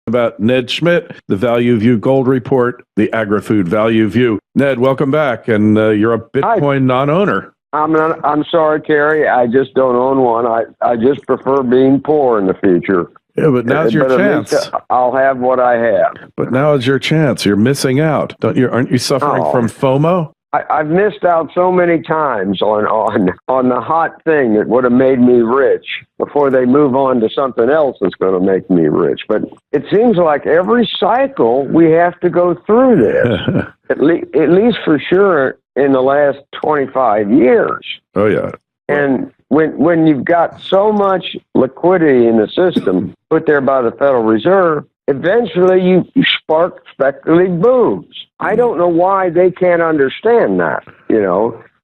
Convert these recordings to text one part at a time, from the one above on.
about Ned SCHMİDT, the Value View Gold Report, the Agri-Food Value View. Ned, welcome back, and you're a Bitcoin non-owner. I'm sorry, Kerry. I just don't own one. I just prefer being poor in the future. Yeah, but now's your chance. At least I'll have what I have. But now is your chance. You're missing out. Aren't you suffering from FOMO? I've missed out so many times on the hot thing that would have made me rich before they move on to something else that's going to make me rich. But it seems like every cycle we have to go through this, at least for sure in the last 25 years. Oh, yeah. And when you've got so much liquidity in the system put there by the Federal Reserve, eventually you spark speculative booms. I don't know why they can't understand that,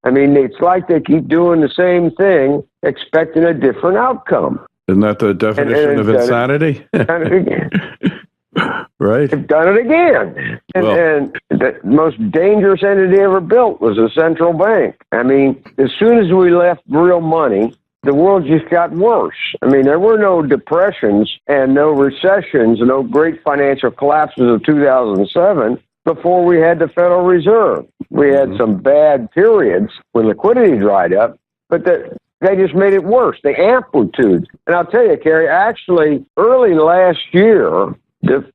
I mean, it's like they keep doing the same thing, expecting a different outcome. Isn't that the definition of insanity? Done it again. Right? They've done it again. And the most dangerous entity ever built was a central bank. I mean, as soon as we left real money, the world just got worse. I mean, there were no depressions and no recessions, no great financial collapses of 2007 before we had the Federal Reserve. We had some bad periods when liquidity dried up, but they just made it worse, the amplitude. And I'll tell you, Kerry, actually, early last year,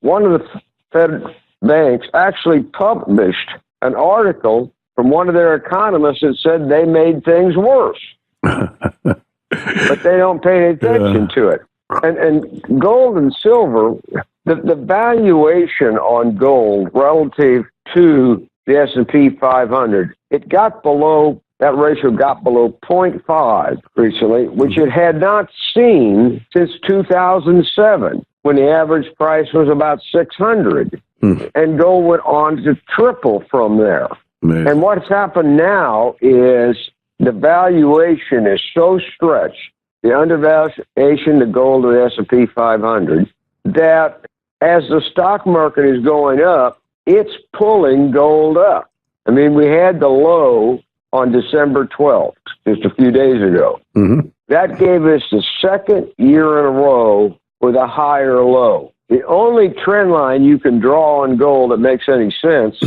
one of the Fed banks actually published an article from one of their economists that said they made things worse. But they don't pay any attention to it. And gold and silver, the valuation on gold relative to the S&P 500, that ratio got below 0.5 recently, which it had not seen since 2007, when the average price was about 600. And gold went on to triple from there. Man. And what's happened now is the valuation is so stretched, the undervaluation of gold of the S&P 500, that as the stock market is going up, it's pulling gold up. I mean, we had the low on December 12th, just a few days ago. Mm-hmm. That gave us the second year in a row with a higher low. The only trend line you can draw on gold that makes any sense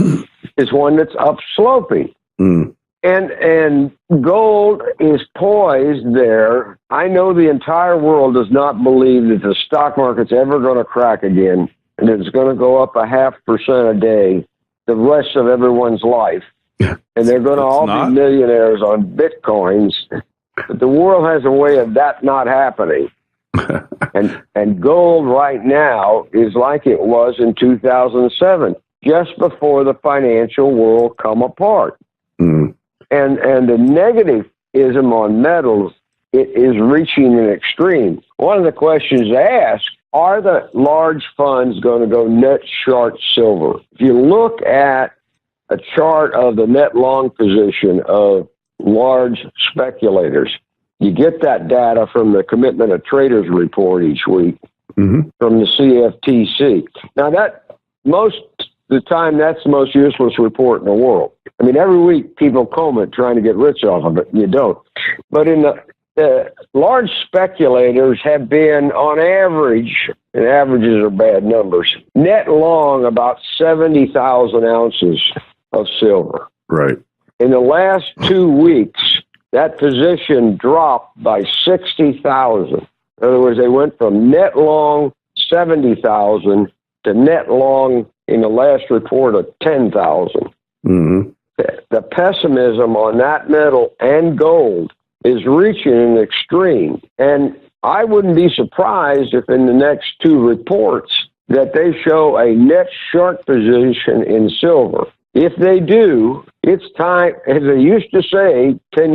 is one that's upsloping. Mm. And gold is poised there. I know the entire world does not believe that the stock market's ever going to crack again, and it's going to go up 0.5% a day the rest of everyone's life. And they're going to all be millionaires on Bitcoins. But the world has a way of that not happening. and gold right now is like it was in 2007, just before the financial world come apart. Mm. And the negativism on metals, it is reaching an extreme. One of the questions to ask, are the large funds going to go net short silver? If you look at a chart of the net long position of large speculators, you get that data from the Commitment of Traders report each week from the CFTC. Now, most of the time, that's the most useless report in the world. I mean, every week people comb it trying to get rich off of it, and you don't. But in the large speculators have been, on average, and averages are bad numbers, net long about 70,000 ounces of silver. Right. In the last 2 weeks, that position dropped by 60,000. In other words, they went from net long 70,000 to net long in the last report of 10,000. Mm-hmm. The pessimism on that metal and gold is reaching an extreme. And I wouldn't be surprised if in the next 2 reports that they show a net short position in silver. If they do, it's time, as they used to say 7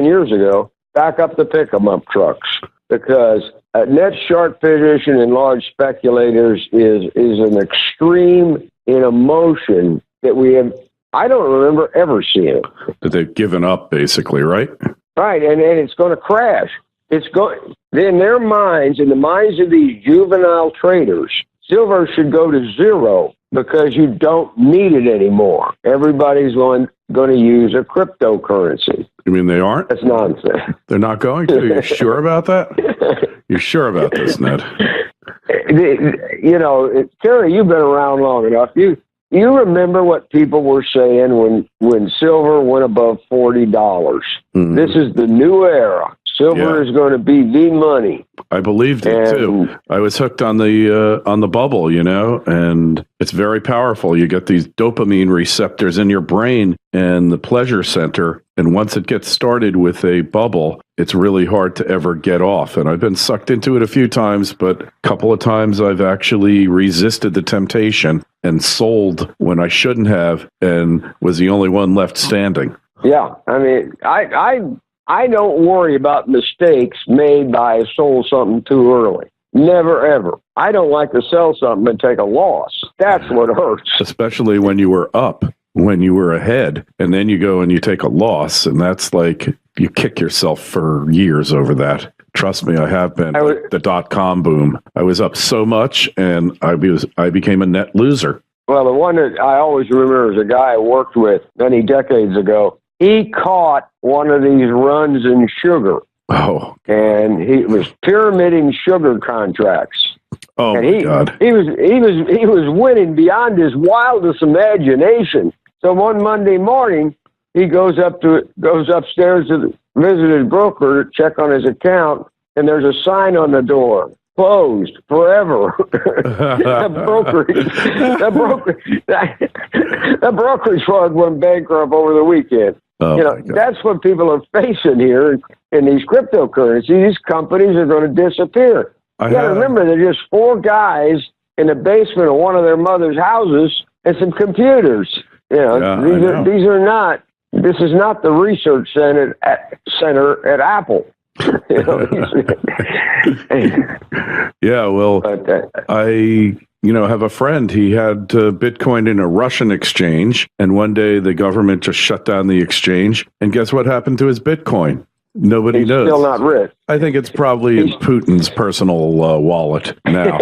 years ago, back up the pick-em-up trucks, because a net short position in large speculators is an extreme in emotion that we have. I don't remember ever seeing it. That they've given up, basically, right? Right, and it's going to crash. It's going in their minds, in the minds of these juvenile traders, silver should go to zero because you don't need it anymore. Everybody's going to use a cryptocurrency. You mean they aren't? That's nonsense. They're not going to? You're sure about that? You're sure about this, Ned? Terry, you've been around long enough. You remember what people were saying when silver went above $40. Mm-hmm. This is the new era. Silver is going to be the money. I believed it too. I was hooked on the bubble, and it's very powerful. You get these dopamine receptors in your brain and the pleasure center, and once it gets started with a bubble, it's really hard to ever get off. And I've been sucked into it a few times, but a couple of times I've actually resisted the temptation and sold when I shouldn't have, and was the only one left standing. Yeah, I mean, I don't worry about mistakes made by sold something too early. Never, ever. I don't like to sell something and take a loss. That's what hurts. Especially when you were up, when you were ahead, and then you go and you take a loss, and that's like you kick yourself for years over that. Trust me, I have been. The dot-com boom. I was up so much, and I became a net loser. Well, the one that I always remember is a guy I worked with many decades ago. He caught one of these runs in sugar. Oh. And he was pyramiding sugar contracts. Oh, and my God. He was winning beyond his wildest imagination. So one Monday morning, he goes upstairs to visit his broker to check on his account, and there's a sign on the door. Closed forever. The brokerage firm went bankrupt over the weekend. Oh, that's what people are facing here in these cryptocurrencies. These companies are going to disappear. You got to remember, they're just four guys in the basement of one of their mother's houses and some computers. This is not the research center at Apple. Yeah, well, I have a friend. He had Bitcoin in a Russian exchange, and one day the government just shut down the exchange. And guess what happened to his Bitcoin? Nobody knows. Still not rich. I think it's probably in Putin's personal wallet now.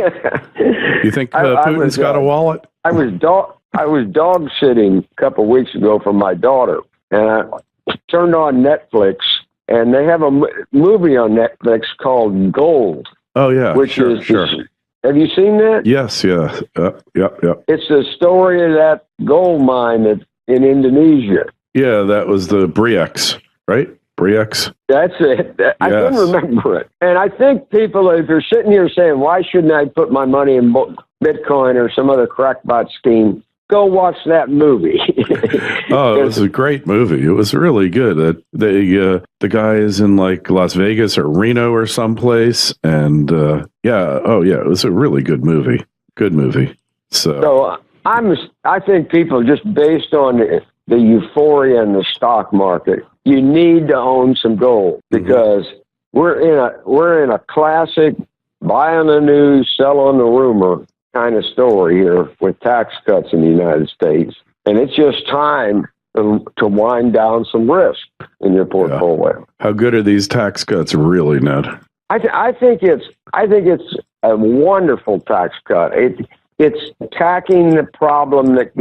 You think Putin's got a wallet? I was dog sitting a couple of weeks ago for my daughter, and I turned on Netflix. And they have a movie on Netflix called Gold. Oh, yeah. Sure. Have you seen that? Yes, yeah. Yep. It's the story of that gold mine in Indonesia. Yeah, that was the Briex, right? Briex? That's it. I couldn't remember it. And I think people, if you're sitting here saying, why shouldn't I put my money in Bitcoin or some other crackpot scheme? Go watch that movie. Oh, it was a great movie. It was really good. The guy is in like Las Vegas or Reno or someplace, and it was a really good movie. Good movie. So I think people, just based on the euphoria in the stock market, you need to own some gold, because we're in a classic buy on the news, sell on the rumor kind of story here with tax cuts in the United States. And it's just time to wind down some risk in your portfolio. Yeah. How good are these tax cuts really, Ned? I think it's a wonderful tax cut. It's attacking the problem that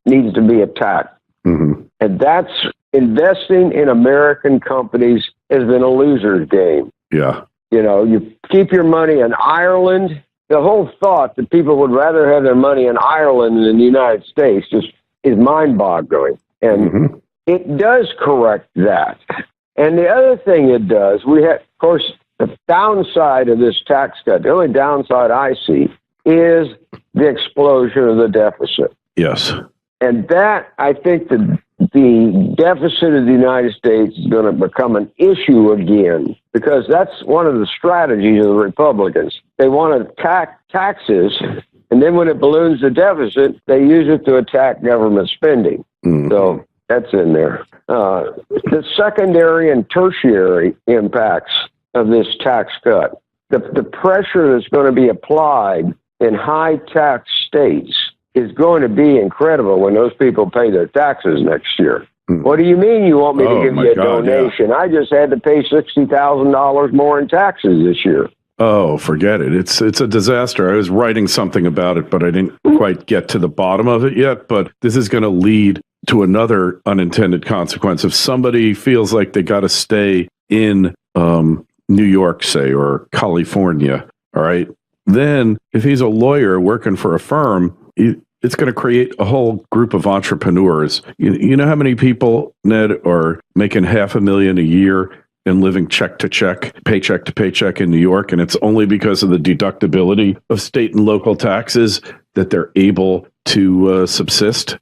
needs to be attacked. Mm-hmm. And that's investing in American companies has been a loser's game. Yeah. You keep your money in Ireland. The whole thought that people would rather have their money in Ireland than in the United States just is mind-boggling. And it does correct that. And the other thing it does, we have, of course, the downside of this tax cut, the only downside I see, is the explosion of the deficit. Yes. And that, I think the deficit of the United States is going to become an issue again, because that's one of the strategies of the Republicans. They want to attack taxes, and then when it balloons the deficit, they use it to attack government spending. Mm-hmm. So that's in there. The secondary and tertiary impacts of this tax cut, the pressure that's going to be applied in high tax states is going to be incredible when those people pay their taxes next year. What do you mean you want me to give you a donation? Yeah. I just had to pay $60,000 more in taxes this year. Oh, forget it. It's a disaster. I was writing something about it, but I didn't quite get to the bottom of it yet. But this is going to lead to another unintended consequence. If somebody feels like they got to stay in New York, say, or California, all right, then if he's a lawyer working for a firm, it's going to create a whole group of entrepreneurs. You know how many people, Ned, are making $500,000 a year and living check to check, paycheck to paycheck in New York, and it's only because of the deductibility of state and local taxes that they're able to subsist?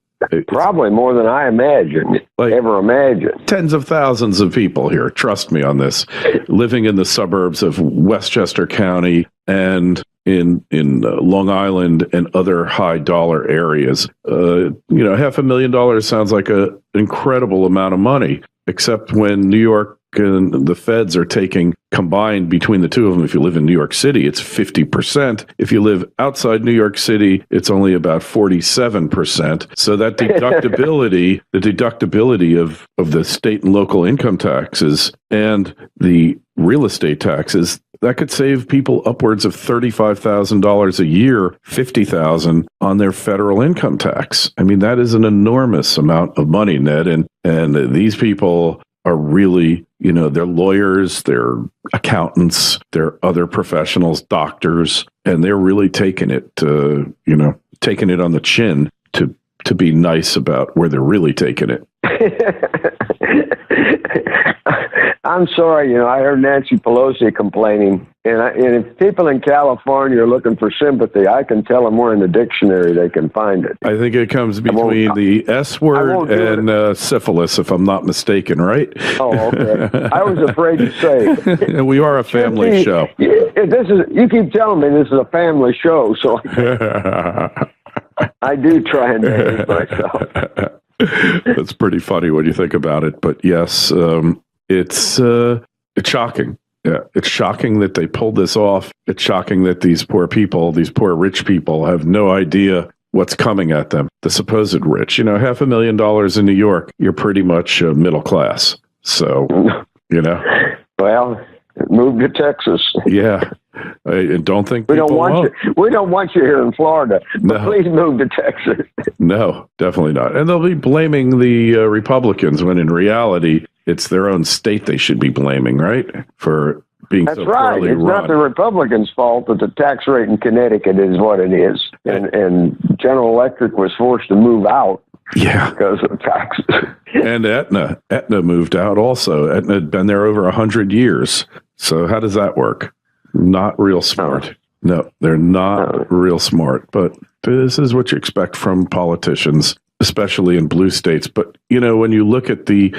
Probably more than I ever imagined. Tens of thousands of people here, trust me on this, living in the suburbs of Westchester County and in Long Island and other high dollar areas. $500,000 sounds like an incredible amount of money, except when New York and the feds are taking combined between the two of them. If you live in New York City, it's 50%. If you live outside New York City, it's only about 47%. So that deductibility, the deductibility of the state and local income taxes and the real estate taxes, that could save people upwards of $35,000 a year, $50,000 on their federal income tax. I mean, that is an enormous amount of money, Ned. And these people are really, they're lawyers, they're accountants, they're other professionals, doctors, and they're really taking it taking it on the chin to be nice about where they're really taking it. I'm sorry, I heard Nancy Pelosi complaining, and if people in California are looking for sympathy, I can tell them where in the dictionary they can find it. I think it comes between the S word and syphilis, if I'm not mistaken, right? Oh, okay. I was afraid to say. We are a family show. You keep telling me this is a family show, so I do try and behave myself. That's pretty funny when you think about it. But yes, it's shocking. Yeah, it's shocking that they pulled this off. It's shocking that these poor rich people have no idea what's coming at them. The supposed rich, $500,000 in New York, you're pretty much middle class. So, Well, move to Texas. Yeah. I don't think we don't want you. We don't want you here in Florida. But please move to Texas. No, definitely not. And they'll be blaming the Republicans when in reality it's their own state they should be blaming, right? For being so poorly run. It's not the Republicans' fault that the tax rate in Connecticut is what it is, and General Electric was forced to move out. Yeah, because of taxes. And Aetna moved out also. Aetna had been there over 100 years. So how does that work? Not real smart. No, they're not real smart. But this is what you expect from politicians, especially in blue states. But, when you look at the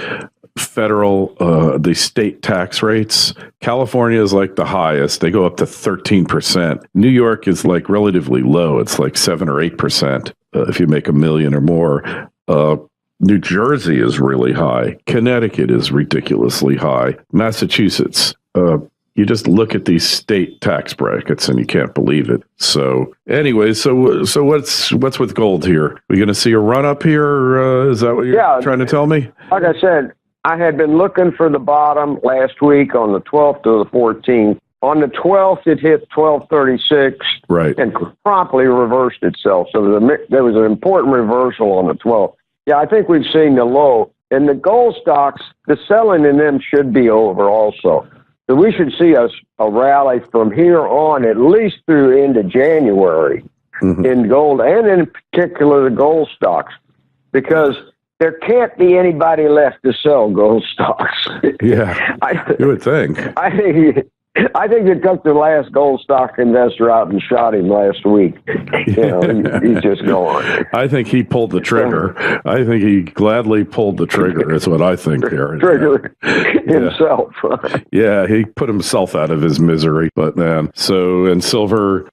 the state tax rates, California is like the highest. They go up to 13%. New York is like relatively low. It's like 7 or 8% if you make $1 million or more. New Jersey is really high. Connecticut is ridiculously high. Massachusetts, you just look at these state tax brackets and you can't believe it. So anyway, so what's with gold here? We going to see a run up here? Is that what you're trying to tell me? Like I said, I had been looking for the bottom last week on the 12th to the 14th. On the 12th, it hit 1236, right, and promptly reversed itself. So there was an important reversal on the 12th. Yeah, I think we've seen the low. And the gold stocks, the selling in them should be over also. So we should see a rally from here on, at least through into January, in gold, and in particular the gold stocks, because there can't be anybody left to sell gold stocks. Yeah, you would think. I think they took the last gold stock investor out and shot him last week. He's just gone. I think he pulled the trigger. I think he gladly pulled the trigger. Is what I think here. Trigger himself. Yeah, he put himself out of his misery. But man, silver's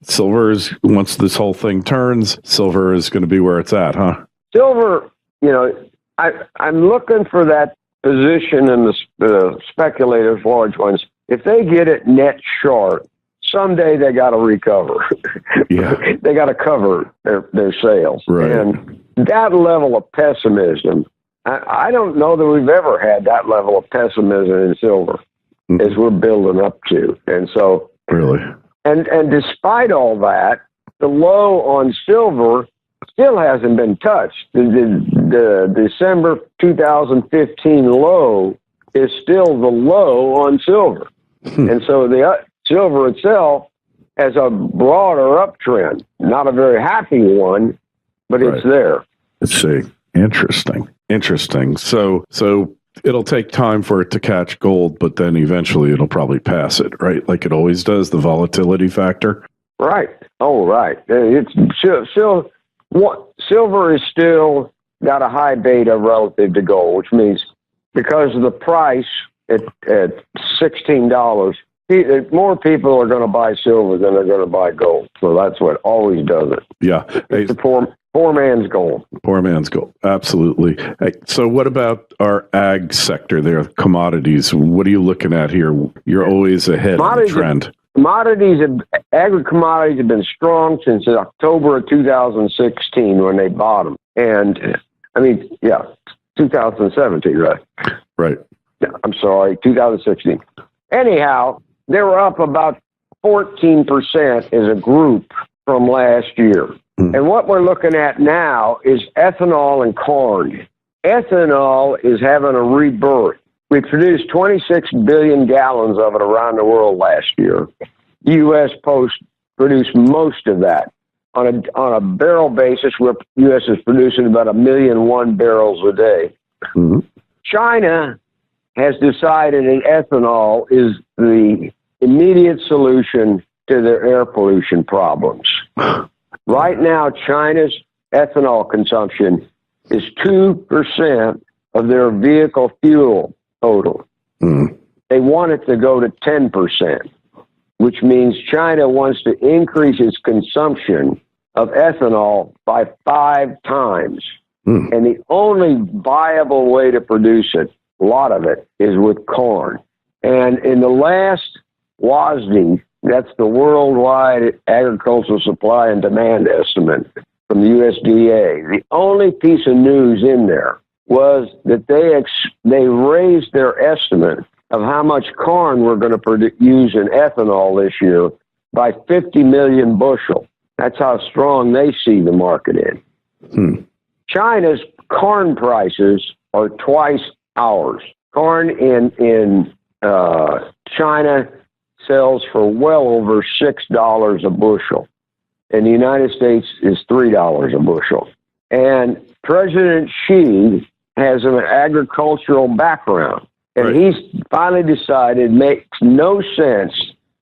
once this whole thing turns, silver is going to be where it's at, huh? Silver, I'm looking for that position in the speculators, large ones. If they get it net short, someday they got to recover. Yeah, they got to cover their sales. Right. And that level of pessimism, I don't know that we've ever had that level of pessimism in silver as we're building up to. And so, really, and despite all that, the low on silver still hasn't been touched. The December 2015 low is still the low on silver. And so the silver itself as a broader uptrend. Not a very happy one, but it's there. Let's see. Interesting. So it'll take time for it to catch gold, but then eventually it'll probably pass it, right? Like it always does, the volatility factor. Right. Oh, right. It's silver is still got a high beta relative to gold, which means because of the price at $16, more people are going to buy silver than they're going to buy gold. So that's what always does it. Yeah. It's the poor man's gold. Poor man's gold. Absolutely. Hey, so what about our ag sector there, commodities? What are you looking at here? You're always ahead of the trend. Agri-commodities have been strong since October of 2016 when they bottomed. And, 2017, right? Right. Yeah, I'm sorry, 2016. Anyhow, they were up about 14% as a group from last year. And what we're looking at now is ethanol and corn. Ethanol is having a rebirth. We produced 26 billion gallons of it around the world last year. U.S. produced most of that. On a barrel basis, where U.S. is producing about 1,000,001 barrels a day. Mm-hmm. China has decided that ethanol is the immediate solution to their air pollution problems. Right now, China's ethanol consumption is 2% of their vehicle fuel total. Mm. They want it to go to 10%, which means China wants to increase its consumption of ethanol by 5 times. Mm. And the only viable way to produce it, a lot of it, is with corn. And in the last WASDE, that's the Worldwide Agricultural Supply and Demand Estimate from the USDA, the only piece of news in there was that they raised their estimate of how much corn we're going to use in ethanol this year by 50 million bushel. That's how strong they see the market in. Hmm. China's corn prices are twice ours. Corn in China sells for well over $6 a bushel. In the United States is $3 a bushel. And President Xi has an agricultural background. And he's finally decided it makes no sense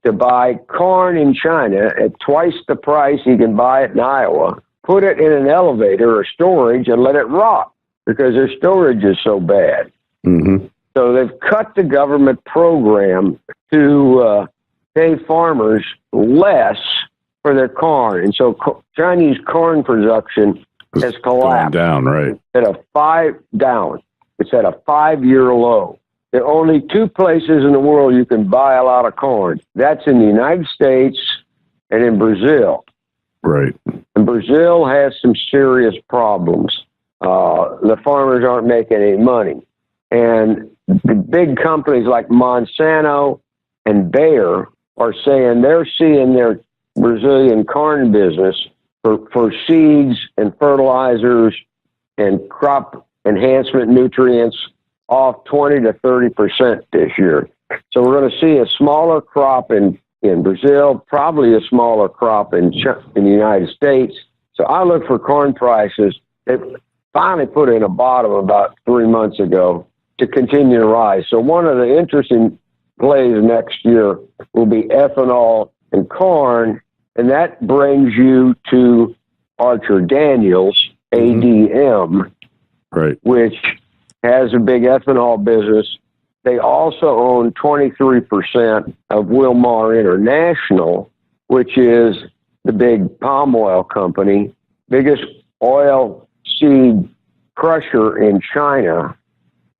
to buy corn in China at twice the price he can buy it in Iowa, put it in an elevator or storage and let it rot because their storage is so bad. Mm-hmm. So they've cut the government program to pay farmers less for their corn. And so Chinese corn production has collapsed. Going down, right? It's at a 5-year low. There are only 2 places in the world you can buy a lot of corn. That's in the United States and in Brazil. Right. And Brazil has some serious problems. The farmers aren't making any money. And the big companies like Monsanto and Bayer are saying they're seeing their Brazilian corn business for seeds and fertilizers and crop enhancement nutrients off 20 to 30% this year. So we're going to see a smaller crop in Brazil, probably a smaller crop in the United States. So I look for corn prices. They finally put in a bottom about 3 months ago to continue to rise. So one of the interesting plays next year will be ethanol and corn, and that brings you to Archer Daniels, ADM, which has a big ethanol business. They also own 23% of Wilmar International, which is the big palm oil company, biggest oil seed crusher in China.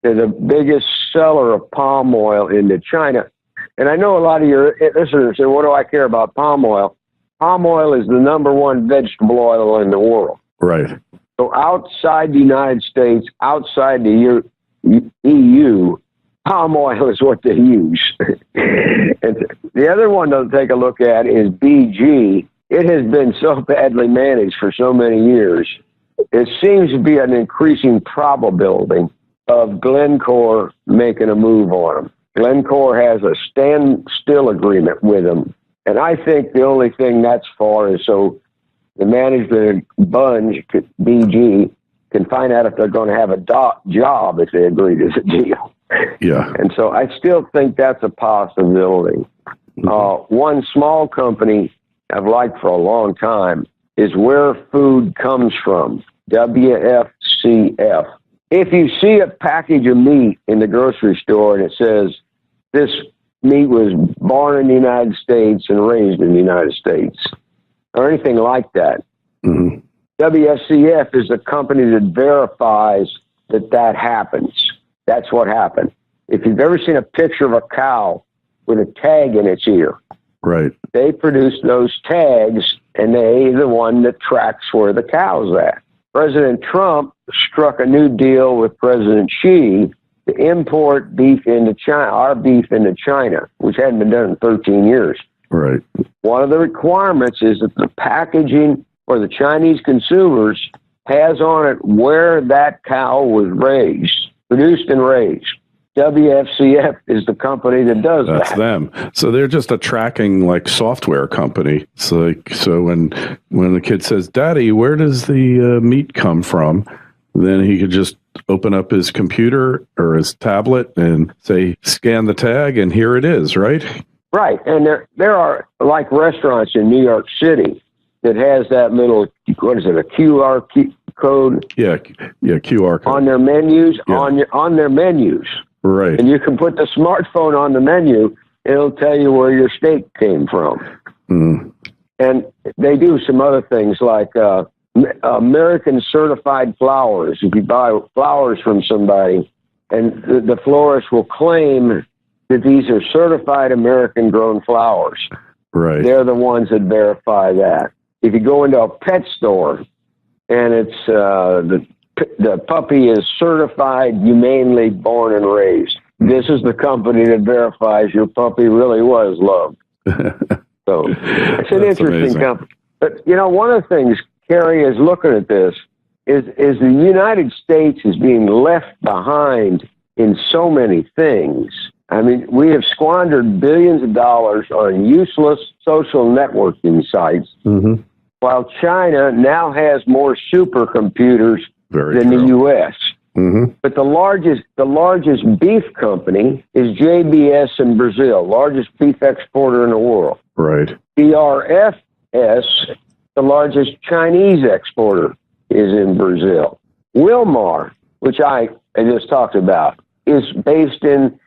They're the biggest seller of palm oil into China. And I know a lot of your listeners say, what do I care about palm oil? Palm oil is the #1 vegetable oil in the world. Right. So outside the United States, outside the EU, palm oil is what they use. And the other one to take a look at is BG. It has been so badly managed for so many years. It seems to be an increasing probability of Glencore making a move on them. Glencore has a standstill agreement with them And I think the only thing that's for is so the management of Bunge, BG, can find out if they're going to have a job if they agree to the deal. Yeah. And so I still think that's a possibility. One small company I've liked for a long time is Where Food Comes From, WFCF. If you see a package of meat in the grocery store and it says this meat was born in the United States and raised in the United States, or anything like that, WFCF is the company that verifies that happens. That's what happened. If you've ever seen a picture of a cow with a tag in its ear, right, they produce those tags, and they're the one that tracks where the cow's at. President Trump struck a new deal with President Xi to import beef into China, our beef into China, which hadn't been done in 13 years. Right. One of the requirements is that the packaging for the Chinese consumers has on it where that cow was raised, produced and raised. WFCF is the company that does that. That's them. So they're just a tracking like software company. It's like, so when the kid says, "Daddy, where does the meat come from?" then he could just open up his computer or his tablet and say, "Scan the tag," and here it is, right? Right. And there are like restaurants in New York City that has that little, what is it, a QR code? Yeah, QR code. On their menus, on their menus. Right. And you can put the smartphone on the menu, it'll tell you where your steak came from. And they do some other things like American certified flowers. If you buy flowers from somebody, and the florist will claim that these are certified American grown flowers. Right. They're the ones that verify that. If you go into a pet store and it's the puppy is certified humanely born and raised, this is the company that verifies your puppy really was loved. So it's an interesting company. But, one of the things, Kerry, is looking at this is the United States is being left behind in so many things. I mean, we have squandered billions of dollars on useless social networking sites, while China now has more supercomputers than the U.S. But the largest beef company is JBS in Brazil, largest beef exporter in the world. Right. BRFS, the largest Chinese exporter, is in Brazil. Wilmar, which I just talked about, is based in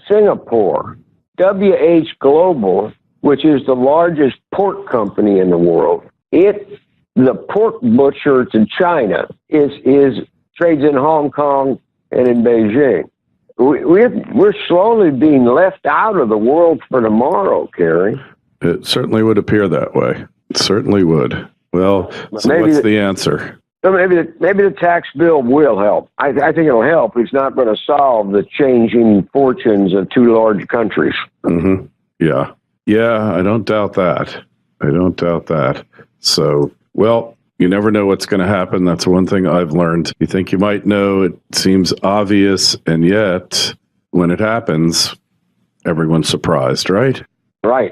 Singapore. WH Global, which is the largest pork company in the world, the pork butcher to China trades in Hong Kong and in Beijing. We're slowly being left out of the world for tomorrow, Kerry. It certainly would appear that way. It certainly would. Well, so what's the answer? So maybe the tax bill will help. I think it'll help. It's not going to solve the changing fortunes of two large countries. Yeah. I don't doubt that. So, well, you never know what's going to happen. That's one thing I've learned. You think you might know, it seems obvious, and yet when it happens, everyone's surprised, right? Right.